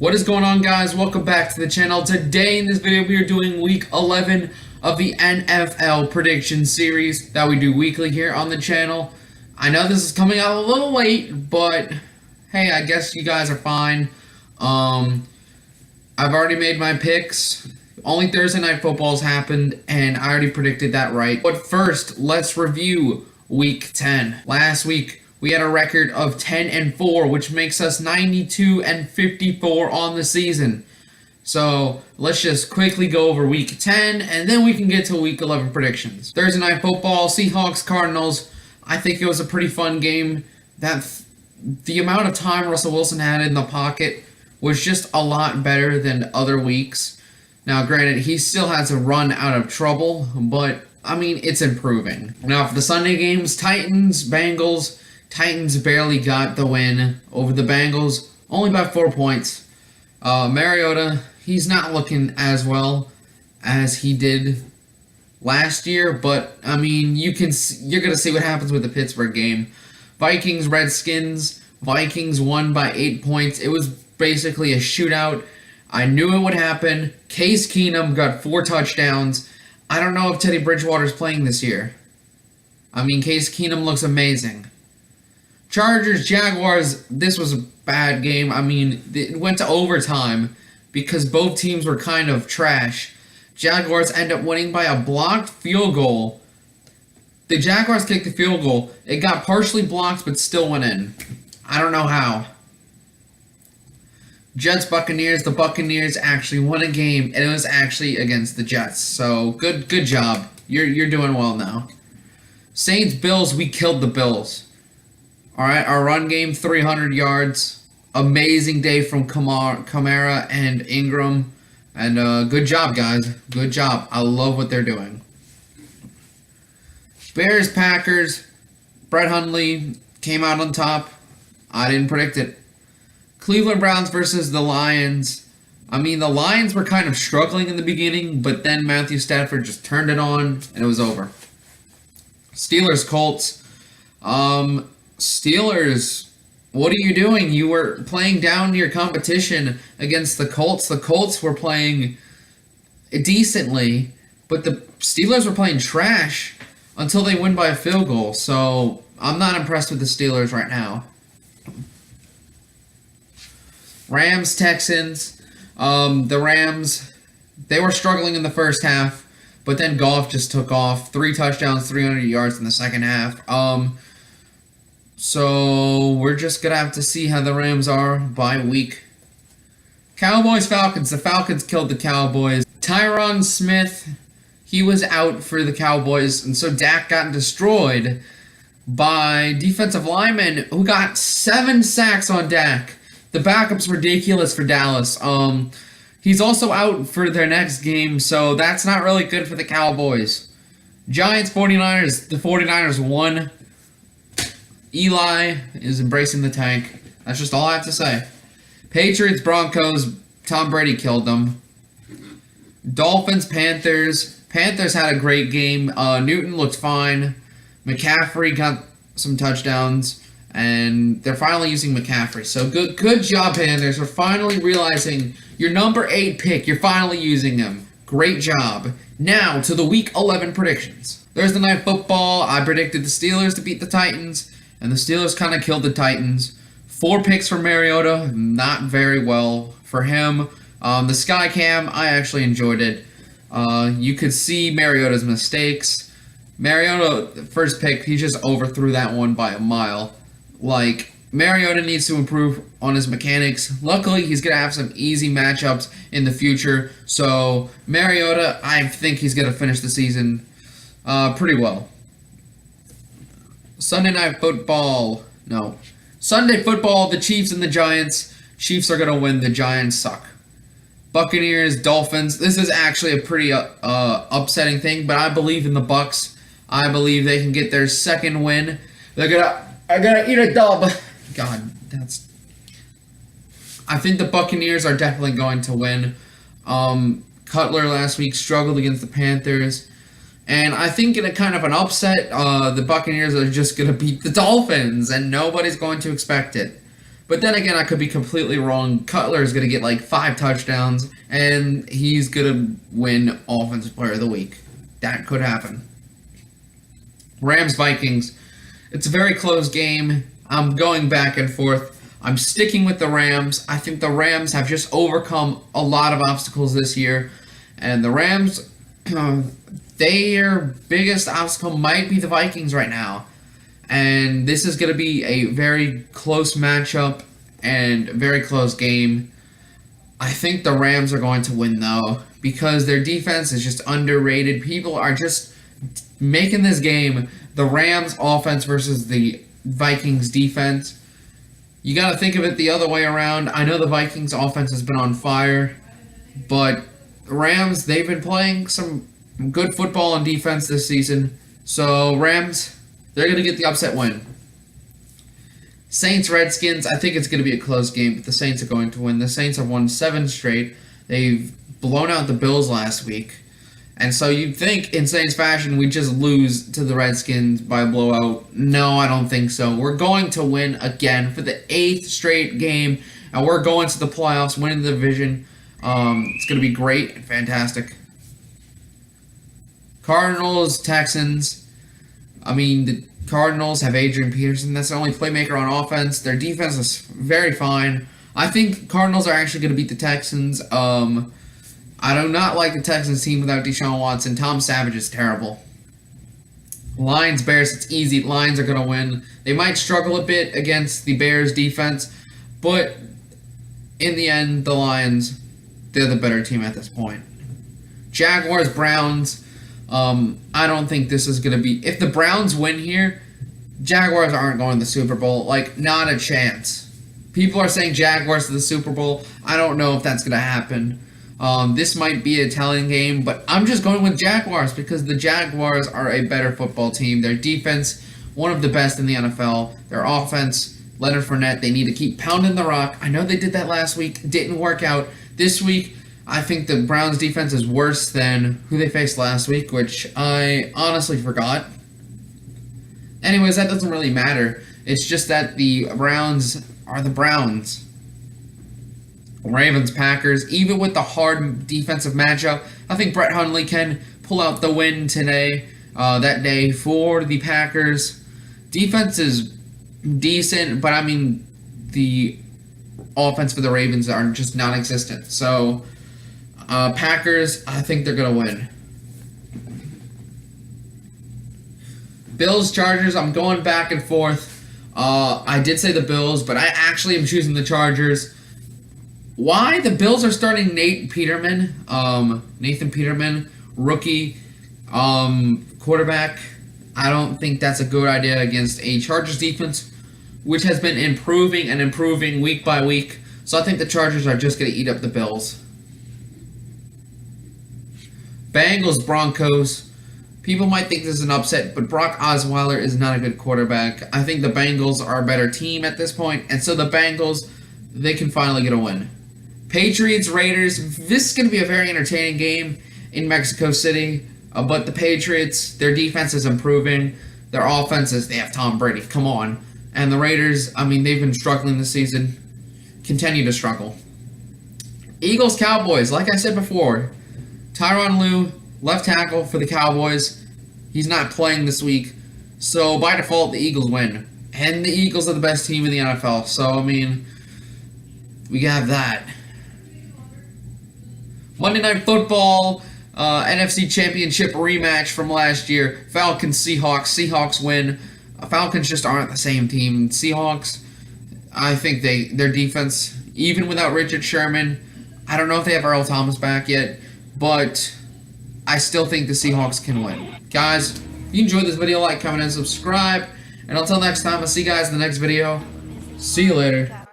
What is going on, guys? Welcome back to the channel. Today in this video we are doing week 11 of the NFL prediction series that we do weekly here on the channel. I know this is coming out a little late, but hey, I guess you guys are fine. I've already made my picks. Only Thursday Night Football's happened, and I already predicted that right. But first, let's review week 10. Last week, we had a record of 10-4, which makes us 92-54 on the season. So let's just quickly go over week 10, and then we can get to week 11 predictions. Thursday Night Football, Seahawks, Cardinals. I think it was a pretty fun game. The amount of time Russell Wilson had in the pocket was just a lot better than other weeks. Now, granted, he still has a run out of trouble, but, I mean, it's improving. Now, for the Sunday games, Titans, Bengals. Titans barely got the win over the Bengals, only by 4 points. Mariota, he's not looking as well as he did last year, but, I mean, you're going to see what happens with the Pittsburgh game. Vikings, Redskins. Vikings won by 8 points. It was basically a shootout. I knew it would happen. Case Keenum got 4 touchdowns. I don't know if Teddy Bridgewater's playing this year. I mean, Case Keenum looks amazing. Chargers, Jaguars, this was a bad game. I mean, it went to overtime because both teams were kind of trash. Jaguars end up winning by a blocked field goal. The Jaguars kicked the field goal. It got partially blocked, but still went in. I don't know how. Jets, Buccaneers. The Buccaneers actually won a game, and it was actually against the Jets. So, good job. You're doing well now. Saints, Bills, we killed the Bills. All right, our run game, 300 yards. Amazing day from Kamara and Ingram. And good job, guys. Good job. I love what they're doing. Bears, Packers. Brett Hundley came out on top. I didn't predict it. Cleveland Browns versus the Lions. I mean, the Lions were kind of struggling in the beginning, but then Matthew Stafford just turned it on, and it was over. Steelers, Colts. Steelers, what are you doing? You were playing down your competition against the Colts. The Colts were playing decently, but the Steelers were playing trash until they win by a field goal. So I'm not impressed with the Steelers right now. Rams, Texans. The Rams, they were struggling in the first half, but then Goff just took off. 3 touchdowns, 300 yards in the second half. So we're just going to have to see how the Rams are by week. Cowboys, Falcons. The Falcons killed the Cowboys. Tyron Smith, he was out for the Cowboys, and so Dak got destroyed by defensive linemen who got 7 sacks on Dak. The backup's ridiculous for Dallas. He's also out for their next game, so that's not really good for the Cowboys. Giants, 49ers. The 49ers won. Eli is embracing the tank. That's just all I have to say. Patriots, Broncos. Tom Brady killed them. Dolphins, Panthers. Panthers had a great game. Newton looked fine. McCaffrey got some touchdowns. And they're finally using McCaffrey. So good job, Panthers. We're finally realizing your number 8 pick. You're finally using him. Great job. Now to the Week 11 predictions. Thursday Night Football. I predicted the Steelers to beat the Titans. And the Steelers kind of killed the Titans. 4 picks for Mariota. Not very well for him. The Sky Cam, I actually enjoyed it. You could see Mariota's mistakes. Mariota, first pick, he just overthrew that one by a mile. Like, Mariota needs to improve on his mechanics. Luckily, he's going to have some easy matchups in the future. So, Mariota, I think he's going to finish the season pretty well. Sunday Night Football. No. Sunday Football, the Chiefs and the Giants. Chiefs are going to win. The Giants suck. Buccaneers, Dolphins. This is actually a pretty upsetting thing, but I believe in the Bucs. I believe they can get their second win. They're gonna eat a dub. God, I think the Buccaneers are definitely going to win. Cutler last week struggled against the Panthers. And I think in a kind of an upset, the Buccaneers are just going to beat the Dolphins, and nobody's going to expect it. But then again, I could be completely wrong. Cutler is going to get like 5 touchdowns, and he's going to win Offensive Player of the Week. That could happen. Rams-Vikings. It's a very close game. I'm going back and forth. I'm sticking with the Rams. I think the Rams have just overcome a lot of obstacles this year. And the Rams, their biggest obstacle might be the Vikings right now. And this is going to be a very close matchup and very close game. I think the Rams are going to win, though, because their defense is just underrated. People are just making this game the Rams offense versus the Vikings defense. You got to think of it the other way around. I know the Vikings offense has been on fire, but the Rams, they've been playing some good football and defense this season. So Rams, they're going to get the upset win. Saints-Redskins, I think it's going to be a close game, but the Saints are going to win. The Saints have won 7 straight. They've blown out the Bills last week. And so you'd think, in Saints fashion, we'd just lose to the Redskins by a blowout. No, I don't think so. We're going to win again for the 8th straight game, and we're going to the playoffs, winning the division. It's going to be great and fantastic. Cardinals-Texans. I mean, the Cardinals have Adrian Peterson. That's the only playmaker on offense. Their defense is very fine. I think Cardinals are actually going to beat the Texans. I do not like the Texans team without Deshaun Watson. Tom Savage is terrible. Lions, Bears, it's easy. Lions are going to win. They might struggle a bit against the Bears defense, but in the end, the Lions, they're the better team at this point. Jaguars, Browns. I don't think this is going to be... If the Browns win here, Jaguars aren't going to the Super Bowl. Like, not a chance. People are saying Jaguars to the Super Bowl. I don't know if that's going to happen. This might be a telling game, but I'm just going with Jaguars because the Jaguars are a better football team. Their defense, one of the best in the NFL. Their offense, Leonard Fournette, they need to keep pounding the rock. I know they did that last week. Didn't work out. This week, I think the Browns' defense is worse than who they faced last week, which I honestly forgot. Anyways, that doesn't really matter. It's just that the Browns are the Browns. Ravens, Packers, even with the hard defensive matchup, I think Brett Hundley can pull out the win today, that day for the Packers. Defense is decent, but I mean, the offense for the Ravens are just non-existent. So, Packers, I think they're going to win. Bills, Chargers, I'm going back and forth. I did say the Bills, but I actually am choosing the Chargers. Why? The Bills are starting Nathan Peterman, rookie quarterback. I don't think that's a good idea against a Chargers defense, which has been improving and improving week by week. So I think the Chargers are just going to eat up the Bills. Bengals, Broncos. People might think this is an upset, but Brock Osweiler is not a good quarterback. I think the Bengals are a better team at this point, and so the Bengals, they can finally get a win. Patriots, Raiders. This is going to be a very entertaining game in Mexico City, but the Patriots, their defense is improving. Their offense is, they have Tom Brady. Come on. And the Raiders, I mean, they've been struggling this season. Continue to struggle. Eagles, Cowboys. Like I said before, Tyronn Lue, left tackle for the Cowboys. He's not playing this week. So, by default, the Eagles win. And the Eagles are the best team in the NFL. So, I mean, we have that. Monday Night Football, NFC Championship rematch from last year. Falcons, Seahawks. Seahawks win. Falcons just aren't the same team. Seahawks, I think their defense, even without Richard Sherman, I don't know if they have Earl Thomas back yet, but I still think the Seahawks can win. Guys, if you enjoyed this video, like, comment, and subscribe. And until next time, I'll see you guys in the next video. See you later.